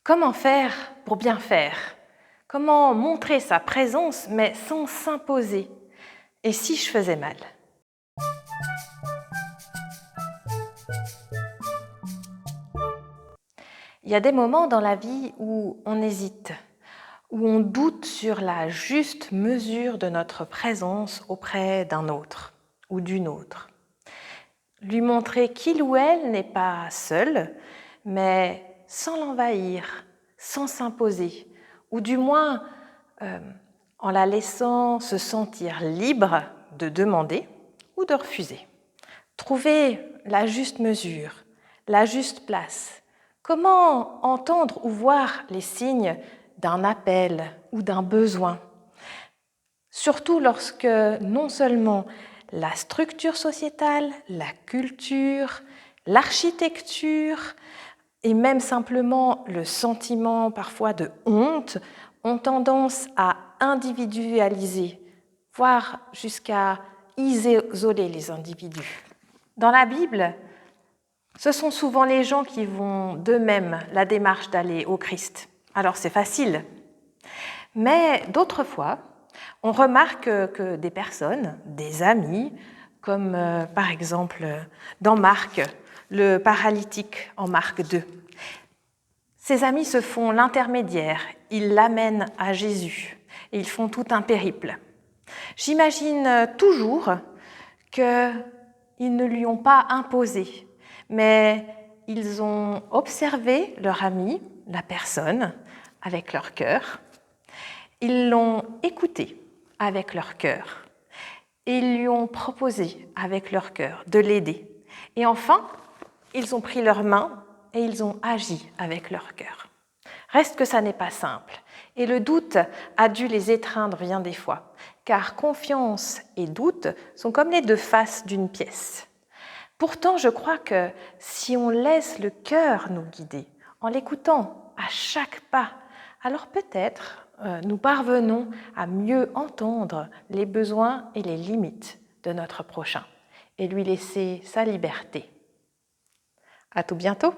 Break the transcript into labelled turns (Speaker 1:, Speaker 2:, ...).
Speaker 1: Comment faire pour bien faire? Comment montrer sa présence mais sans s'imposer? Et si je faisais mal? Il y a des moments dans la vie où on hésite, où on doute sur la juste mesure de notre présence auprès d'un autre ou d'une autre. Lui montrer qu'il ou elle n'est pas seul, mais sans l'envahir, sans s'imposer, ou du moins en la laissant se sentir libre de demander ou de refuser. Trouver la juste mesure, la juste place. Comment entendre ou voir les signes d'un appel ou d'un besoin? Surtout lorsque non seulement la structure sociétale, la culture, l'architecture et même simplement le sentiment parfois de honte ont tendance à individualiser, voire jusqu'à isoler les individus. Dans la Bible, ce sont souvent les gens qui vont d'eux-mêmes la démarche d'aller au Christ. Alors c'est facile. Mais d'autres fois, on remarque que des personnes, des amis, comme par exemple dans Marc, le paralytique en Marc 2, ces amis se font l'intermédiaire, ils l'amènent à Jésus et ils font tout un périple. J'imagine toujours qu'ils ne lui ont pas imposé, mais ils ont observé leur ami, la personne, avec leur cœur. Ils l'ont écouté avec leur cœur et ils lui ont proposé avec leur cœur de l'aider. Et enfin, ils ont pris leurs mains et ils ont agi avec leur cœur. Reste que ça n'est pas simple et le doute a dû les étreindre bien des fois, car confiance et doute sont comme les deux faces d'une pièce. Pourtant, je crois que si on laisse le cœur nous guider, en l'écoutant à chaque pas, alors peut-être nous parvenons à mieux entendre les besoins et les limites de notre prochain et lui laisser sa liberté. À tout bientôt!